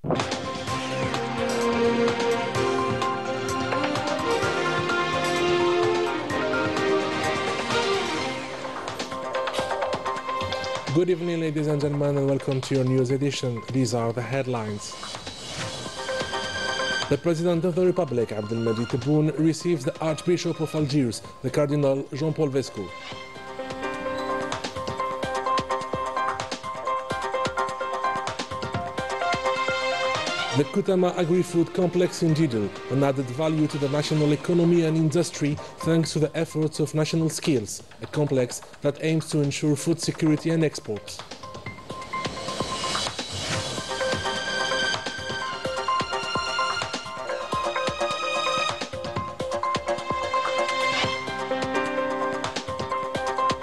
Good evening, ladies and gentlemen, and welcome to your news edition. These are the headlines. The President of the Republic, Abdelmajid Tebboune, receives the Archbishop of Algiers, the Cardinal Jean-Paul Vesco. The Kutama Agri-Food Complex in Jidel, an added value to the national economy and industry thanks to the efforts of National Skills, a complex that aims to ensure food security and exports.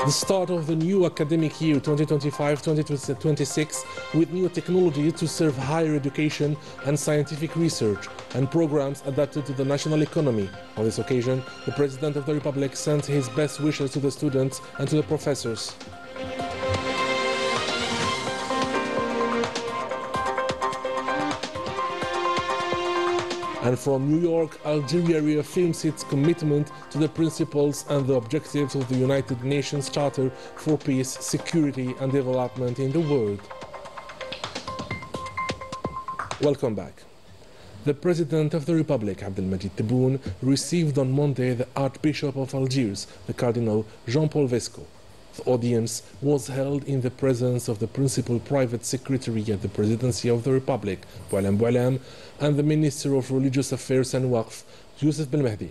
The start of the new academic year 2025-2026 with new technology to serve higher education and scientific research and programs adapted to the national economy. On this occasion, the President of the Republic sent his best wishes to the students and to the professors. And from New York, Algeria reaffirms its commitment to the principles and the objectives of the United Nations Charter for Peace, Security and Development in the world. Welcome back. The President of the Republic, Abdelmajid Tebboune, received on Monday the Archbishop of Algiers, the Cardinal Jean-Paul Vesco. The audience was held in the presence of the Principal Private Secretary at the Presidency of the Republic, Boualem Boualem, and the Minister of Religious Affairs and Waqf, Youssef Belmehdi.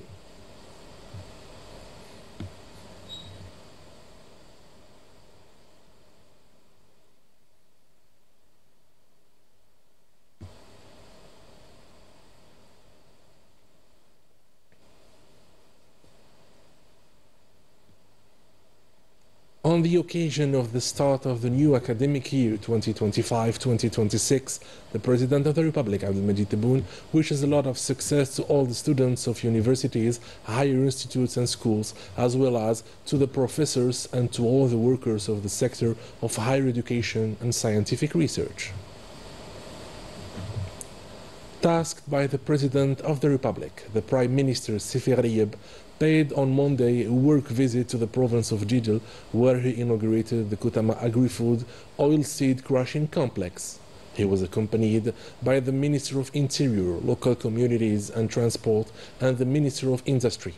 On the occasion of the start of the new academic year 2025-2026, the President of the Republic, Abdelmajid Tebboune, wishes a lot of success to all the students of universities, higher institutes and schools, as well as to the professors and to all the workers of the sector of higher education and scientific research. Tasked by the President of the Republic, the Prime Minister Sefer Ayeb paid on Monday a work visit to the province of Jidel, where he inaugurated the Kutama Agri-Food Oilseed Crushing Complex. He was accompanied by the Minister of Interior, Local Communities and Transport and the Minister of Industry.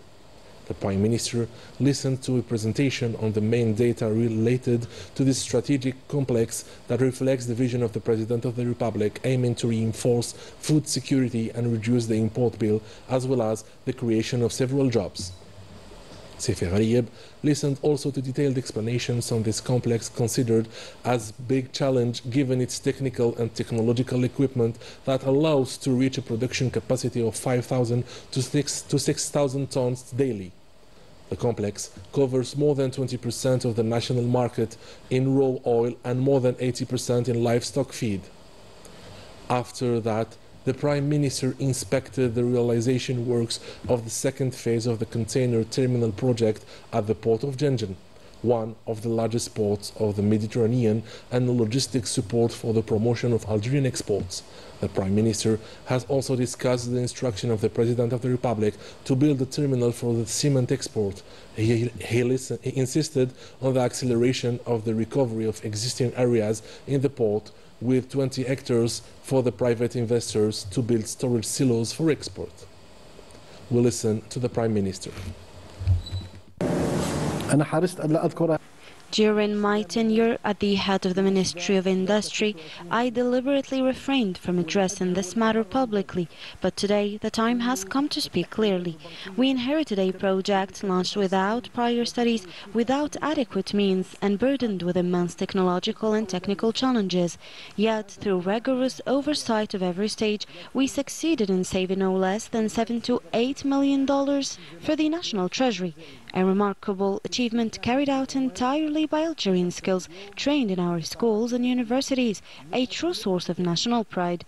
The Prime Minister listened to a presentation on the main data related to this strategic complex that reflects the vision of the President of the Republic aiming to reinforce food security and reduce the import bill, as well as the creation of several jobs. Sefer Ayeb listened also to detailed explanations on this complex, considered as a big challenge given its technical and technological equipment that allows to reach a production capacity of 5,000 to 6,000 tons daily. The complex covers more than 20% of the national market in raw oil and more than 80% in livestock feed. After that, the Prime Minister inspected the realization works of the second phase of the container terminal project at the port of Ghengen, one of the largest ports of the Mediterranean, and the logistics support for the promotion of Algerian exports. The Prime Minister has also discussed the instruction of the President of the Republic to build a terminal for the cement export. He insisted on the acceleration of the recovery of existing areas in the port, with 20 hectares for the private investors to build storage silos for export. We'll listen to the Prime Minister. During my tenure at the head of the Ministry of Industry, I deliberately refrained from addressing this matter publicly, but today the time has come to speak clearly. We inherited a project launched without prior studies, without adequate means, and burdened with immense technological and technical challenges. Yet, through rigorous oversight of every stage, we succeeded in saving no less than $7 to $8 million for the National Treasury. A remarkable achievement carried out entirely by Algerian skills trained in our schools and universities, a true source of national pride.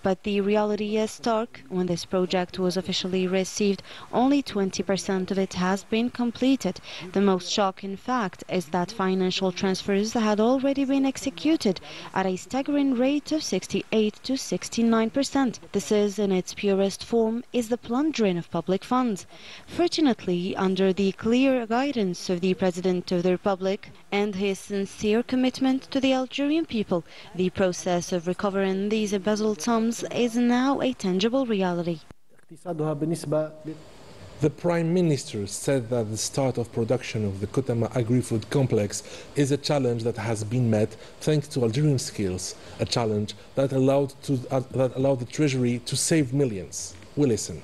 But the reality is stark. When this project was officially received, only 20% of it has been completed. The most shocking fact is that financial transfers had already been executed at a staggering rate of 68 to 69%. This is, in its purest form, is the plundering of public funds. Fortunately, under the clear guidance of the President of the Republic and his sincere commitment to the Algerian people, the process of recovering these embezzled sums is now a tangible reality. The Prime Minister said that the start of production of the Kutama agri-food complex is a challenge that has been met thanks to Algerian skills, a challenge that allowed the Treasury to save millions. We listen.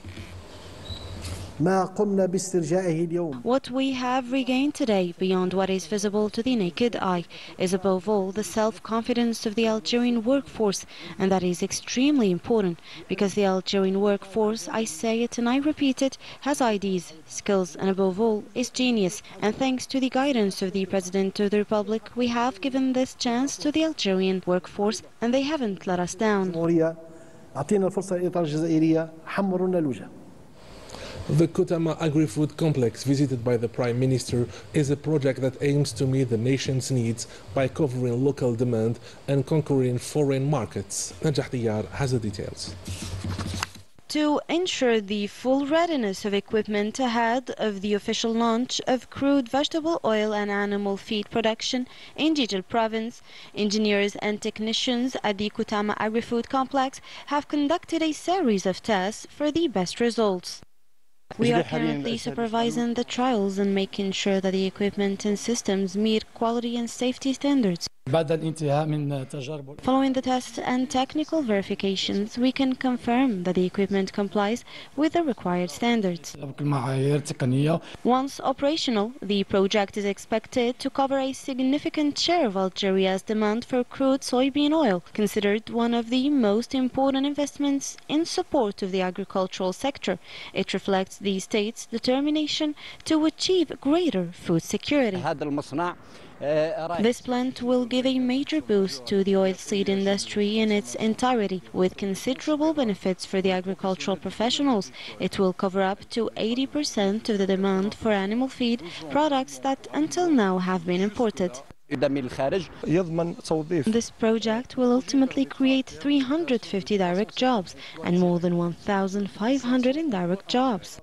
What we have regained today, beyond what is visible to the naked eye, is above all the self-confidence of the Algerian workforce, and that is extremely important because the Algerian workforce, I say it and I repeat it, has ideas, skills, and above all is genius. And thanks to the guidance of the President of the Republic, we have given this chance to the Algerian workforce, and they haven't let us down. The Kutama agri-food complex visited by the Prime Minister is a project that aims to meet the nation's needs by covering local demand and conquering foreign markets. Najah Diyar has the details. To ensure the full readiness of equipment ahead of the official launch of crude vegetable oil and animal feed production in Jijil province, engineers and technicians at the Kutama agri-food complex have conducted a series of tests for the best results. We are currently supervising the trials and making sure that the equipment and systems meet quality and safety standards. Following the tests and technical verifications, we can confirm that the equipment complies with the required standards. Once operational, the project is expected to cover a significant share of Algeria's demand for crude soybean oil, considered one of the most important investments in support of the agricultural sector. It reflects the state's determination to achieve greater food security. This plant will give a major boost to the oilseed industry in its entirety, with considerable benefits for the agricultural professionals. It will cover up to 80% of the demand for animal feed products that until now have been imported. This project will ultimately create 350 direct jobs and more than 1,500 indirect jobs.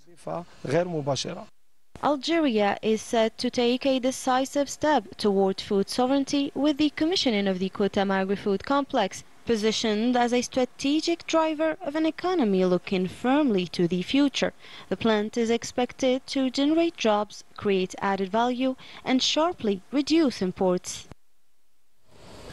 Algeria is set to take a decisive step toward food sovereignty with the commissioning of the Kutama agri-food complex, positioned as a strategic driver of an economy looking firmly to the future. The plant is expected to generate jobs, create added value, and sharply reduce imports.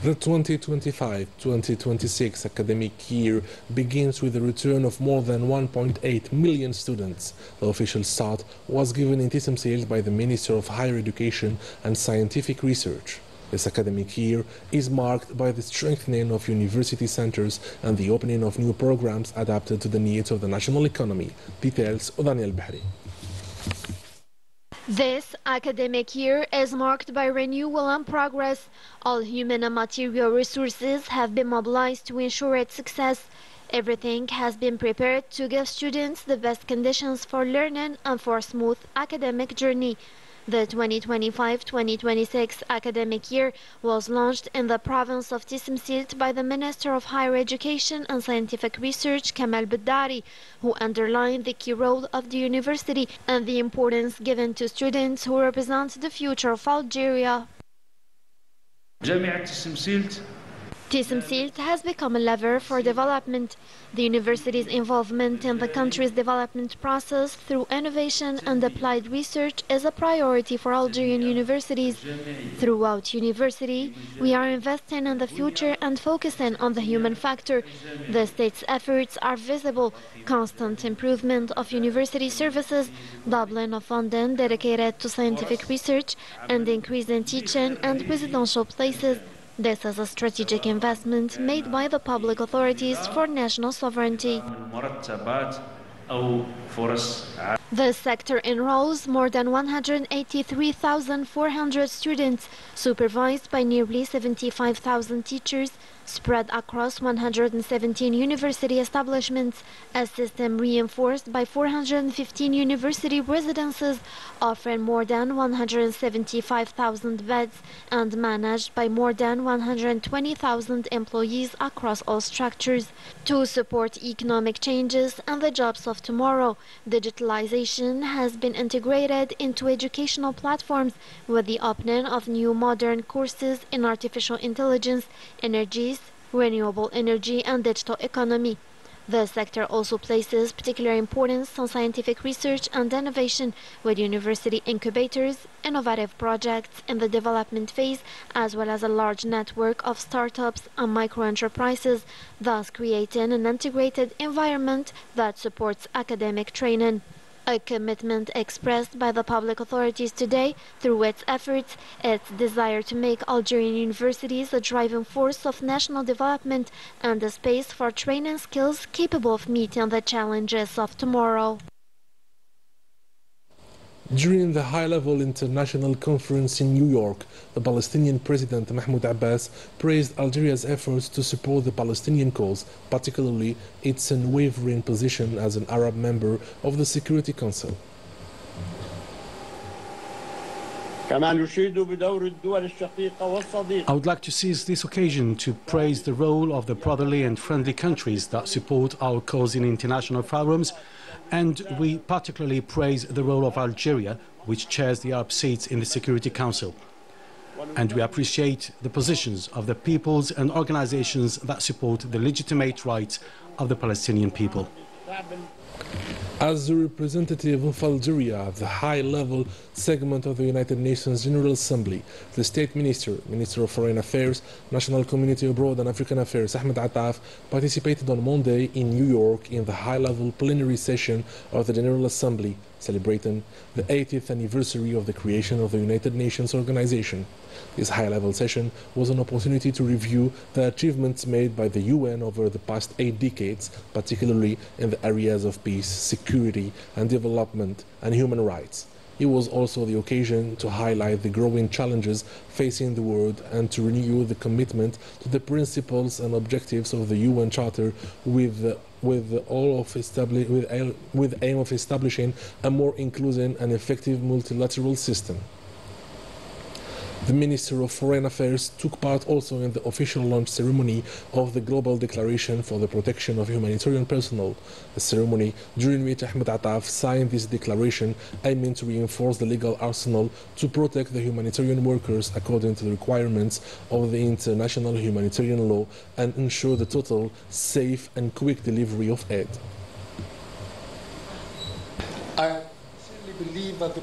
The 2025-2026 academic year begins with the return of more than 1.8 million students. The official start was given in Tisimsil by the Minister of Higher Education and Scientific Research. This academic year is marked by the strengthening of university centers and the opening of new programs adapted to the needs of the national economy. Details of Daniel Bahri. This academic year is marked by renewal and progress. All human and material resources have been mobilized to ensure its success. Everything has been prepared to give students the best conditions for learning and for a smooth academic journey. The 2025-2026 academic year was launched in the province of Tisimsil by the Minister of Higher Education and Scientific Research, Canal, who underlined the key role of the university and the importance given to students who represent the future of Algeria. Tisimsil has become a lever for development. The university's involvement in the country's development process through innovation and applied research is a priority for Algerian universities. Throughout university, we are investing in the future and focusing on the human factor. The state's efforts are visible: constant improvement of university services, doubling of funding dedicated to scientific research, and increase in teaching and presidential places. This is a strategic investment made by the public authorities for national sovereignty. The sector enrolls more than 183,400 students, supervised by nearly 75,000 teachers, spread across 117 university establishments, a system reinforced by 415 university residences offering more than 175,000 beds and managed by more than 120,000 employees across all structures. To support economic changes and the jobs of tomorrow, digitalization has been integrated into educational platforms with the opening of new modern courses in artificial intelligence, energies, renewable energy and digital economy. The sector also places particular importance on scientific research and innovation with university incubators, innovative projects in the development phase, as well as a large network of startups and micro-enterprises, thus creating an integrated environment that supports academic training. A commitment expressed by the public authorities today through its efforts, its desire to make Algerian universities a driving force of national development and a space for training skills capable of meeting the challenges of tomorrow. During the high-level international conference in New York, the Palestinian President Mahmoud Abbas praised Algeria's efforts to support the Palestinian cause, particularly its unwavering position as an Arab member of the Security Council. I would like to seize this occasion to praise the role of the brotherly and friendly countries that support our cause in international forums, and we particularly praise the role of Algeria, which chairs the Arab seats in the Security Council. And we appreciate the positions of the peoples and organizations that support the legitimate rights of the Palestinian people. As the representative of Algeria at the high-level segment of the United Nations General Assembly, the State Minister, Minister of Foreign Affairs, National Community Abroad and African Affairs, Ahmed Attaf, participated on Monday in New York in the high-level plenary session of the General Assembly, celebrating the 80th anniversary of the creation of the United Nations Organization. This high-level session was an opportunity to review the achievements made by the UN over the past 8 decades, particularly in the areas of peace, security and development and human rights. It was also the occasion to highlight the growing challenges facing the world and to renew the commitment to the principles and objectives of the UN Charter with aim of establishing a more inclusive and effective multilateral system. The Minister of Foreign Affairs took part also in the official launch ceremony of the Global Declaration for the Protection of Humanitarian Personnel, a ceremony during which Ahmed Attaf signed this declaration aiming to reinforce the legal arsenal to protect the humanitarian workers according to the requirements of the international humanitarian law and ensure the total, safe and quick delivery of aid. I sincerely believe that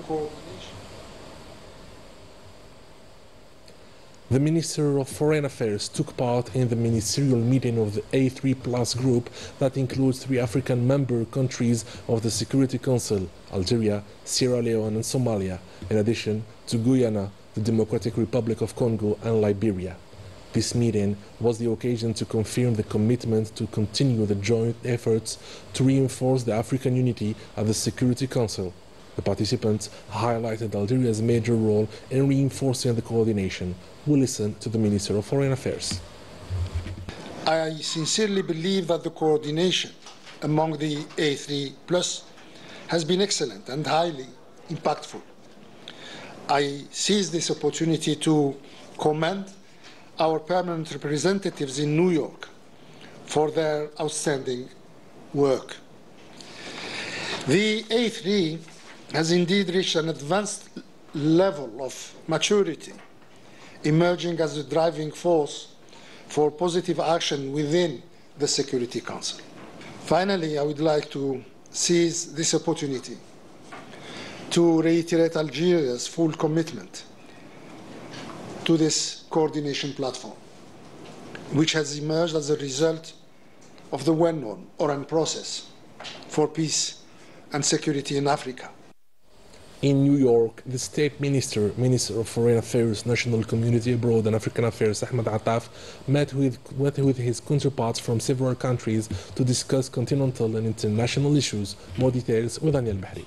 The Minister of Foreign Affairs took part in the ministerial meeting of the A3+ group that includes 3 African member countries of the Security Council, Algeria, Sierra Leone and Somalia, in addition to Guyana, the Democratic Republic of Congo and Liberia. This meeting was the occasion to confirm the commitment to continue the joint efforts to reinforce the African unity at the Security Council. The participants highlighted Algeria's major role in reinforcing the coordination. We listen to the Minister of Foreign Affairs. I sincerely believe that the coordination among the A3+ has been excellent and highly impactful. I seize this opportunity to commend our permanent representatives in New York for their outstanding work. The A3 has indeed reached an advanced level of maturity, emerging as a driving force for positive action within the Security Council. Finally, I would like to seize this opportunity to reiterate Algeria's full commitment to this coordination platform, which has emerged as a result of the well-known Oran process for peace and security in Africa. In New York, the State Minister, Minister of Foreign Affairs, National Community Abroad and African Affairs, Ahmed Attaf, met with his counterparts from several countries to discuss continental and international issues. More details with Daniel Bahri.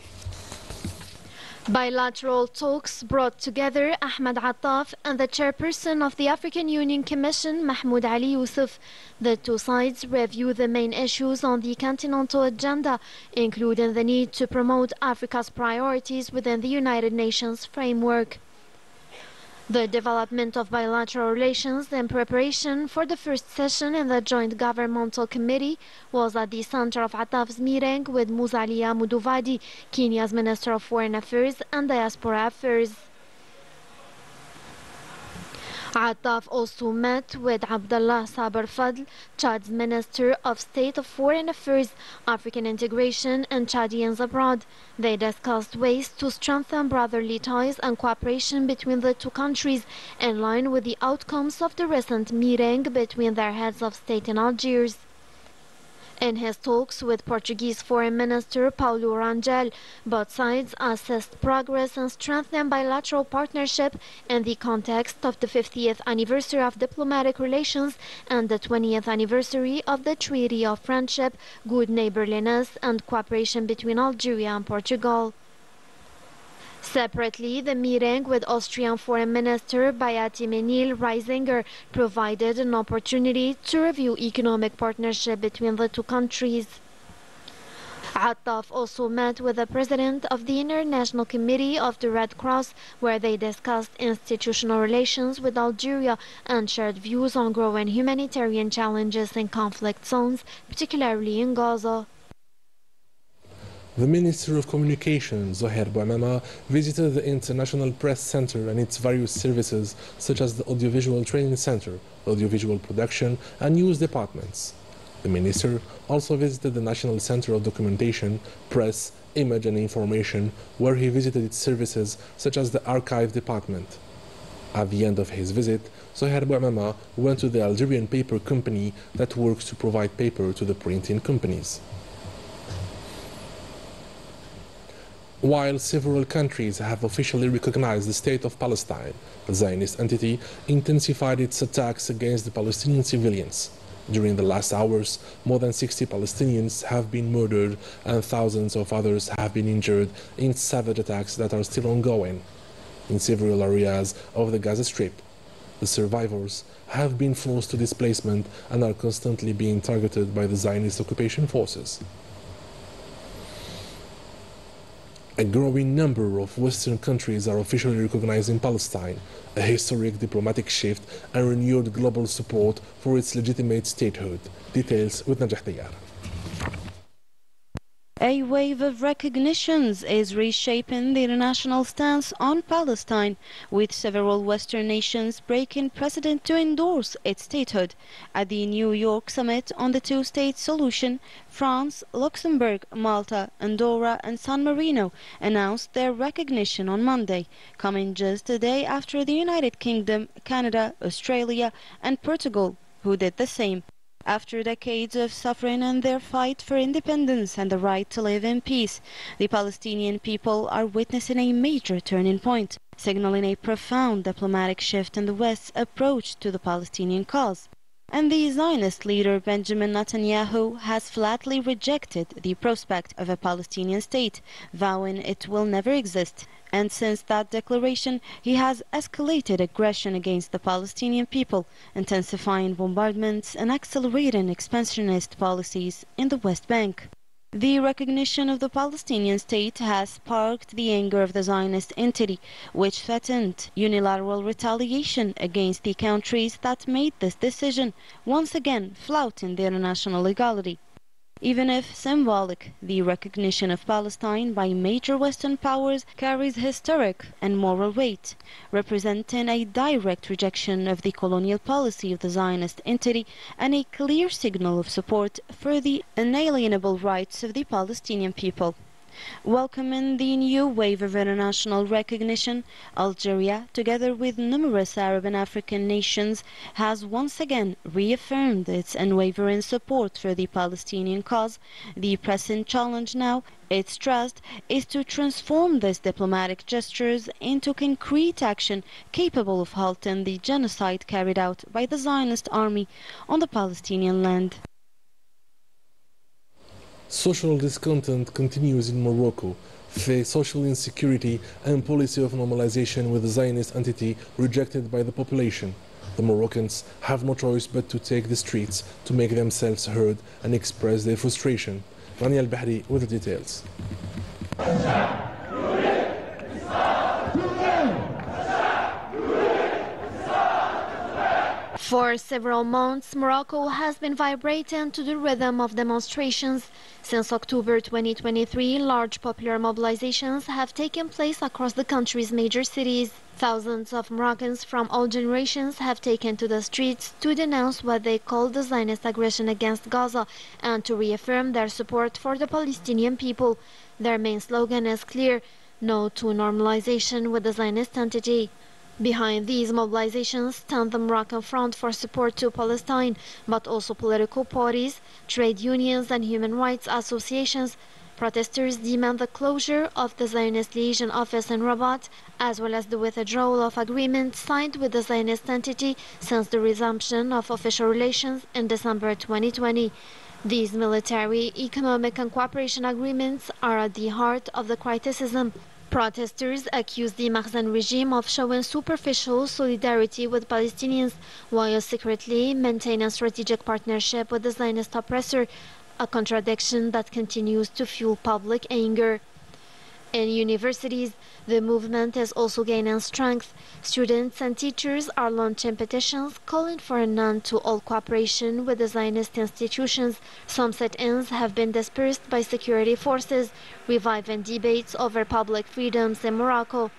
Bilateral talks brought together Ahmed Attaf and the chairperson of the African Union Commission, Mahmoud Ali Youssef. The two sides review the main issues on the continental agenda, including the need to promote Africa's priorities within the United Nations framework. The development of bilateral relations in preparation for the first session in the Joint Governmental Committee was at the center of Attaf's meeting with Musalia Mudavadi, Kenya's Minister of Foreign Affairs and Diaspora Affairs. Attaf also met with Abdullah Saber Fadl, Chad's Minister of State of Foreign Affairs, African Integration and Chadians Abroad. They discussed ways to strengthen brotherly ties and cooperation between the two countries, in line with the outcomes of the recent meeting between their heads of state in Algiers. In his talks with Portuguese Foreign Minister Paulo Rangel, both sides assessed progress in strengthening bilateral partnership in the context of the 50th anniversary of diplomatic relations and the 20th anniversary of the Treaty of Friendship, Good Neighborliness and Cooperation between Algeria and Portugal. Separately, the meeting with Austrian Foreign Minister Bayati Menil Reisinger provided an opportunity to review economic partnership between the two countries. Attaf also met with the President of the International Committee of the Red Cross, where they discussed institutional relations with Algeria and shared views on growing humanitarian challenges in conflict zones, particularly in Gaza. The Minister of Communication, Zoher Bouamama, visited the International Press Center and its various services, such as the Audiovisual Training Center, Audiovisual Production and News departments. The Minister also visited the National Center of Documentation, Press, Image and Information, where he visited its services, such as the Archive Department. At the end of his visit, Zoher Bouamama went to the Algerian paper company that works to provide paper to the printing companies. While several countries have officially recognized the State of Palestine, the Zionist entity intensified its attacks against the Palestinian civilians. During the last hours, more than 60 Palestinians have been murdered and thousands of others have been injured in savage attacks that are still ongoing. In several areas of the Gaza Strip, the survivors have been forced to displacement and are constantly being targeted by the Zionist occupation forces. A growing number of Western countries are officially recognizing Palestine, a historic diplomatic shift and renewed global support for its legitimate statehood. Details with Najah Tayar. A wave of recognitions is reshaping the international stance on Palestine, with several Western nations breaking precedent to endorse its statehood. At the New York summit on the two-state solution, France, Luxembourg, Malta, Andorra and San Marino announced their recognition on Monday, coming just a day after the United Kingdom, Canada, Australia and Portugal, who did the same. After decades of suffering and their fight for independence and the right to live in peace, the Palestinian people are witnessing a major turning point, signaling a profound diplomatic shift in the West's approach to the Palestinian cause. And the Zionist leader Benjamin Netanyahu has flatly rejected the prospect of a Palestinian state, vowing it will never exist. And since that declaration, he has escalated aggression against the Palestinian people, intensifying bombardments and accelerating expansionist policies in the West Bank. The recognition of the Palestinian state has sparked the anger of the Zionist entity, which threatened unilateral retaliation against the countries that made this decision, once again flouting the international legality. Even if symbolic, the recognition of Palestine by major Western powers carries historic and moral weight, representing a direct rejection of the colonial policy of the Zionist entity and a clear signal of support for the inalienable rights of the Palestinian people. Welcoming the new wave of international recognition, Algeria, together with numerous Arab and African nations, has once again reaffirmed its unwavering support for the Palestinian cause. The pressing challenge now, it stressed, is to transform these diplomatic gestures into concrete action capable of halting the genocide carried out by the Zionist army on the Palestinian land. Social discontent continues in Morocco face social insecurity and policy of normalization with the Zionist entity rejected by the population. The Moroccans have no choice but to take the streets to make themselves heard and express their frustration. Rania Al-Bahri with the details. For several months, Morocco has been vibrating to the rhythm of demonstrations. Since October 2023, large popular mobilizations have taken place across the country's major cities. Thousands of Moroccans from all generations have taken to the streets to denounce what they call the Zionist aggression against Gaza and to reaffirm their support for the Palestinian people. Their main slogan is clear: no to normalization with the Zionist entity. Behind these mobilizations stand the Moroccan Front for Support to Palestine, but also political parties, trade unions and human rights associations. Protesters demand the closure of the Zionist liaison office in Rabat, as well as the withdrawal of agreements signed with the Zionist entity since the resumption of official relations in December 2020. These military, economic and cooperation agreements are at the heart of the criticism. Protesters accuse the Makhzen regime of showing superficial solidarity with Palestinians while secretly maintaining a strategic partnership with the Zionist oppressor, a contradiction that continues to fuel public anger. In universities, the movement is also gaining strength. Students and teachers are launching petitions calling for an end to all cooperation with the Zionist institutions. Some sit-ins have been dispersed by security forces, reviving debates over public freedoms in Morocco.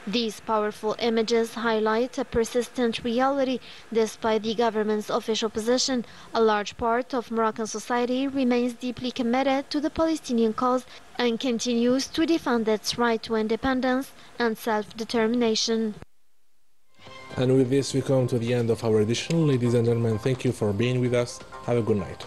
These powerful images highlight a persistent reality. Despite the government's official position, a large part of Moroccan society remains deeply committed to the Palestinian cause and continues to defend its right to independence and self-determination. And with this, we come to the end of our edition. Ladies and gentlemen, thank you for being with us. Have a good night.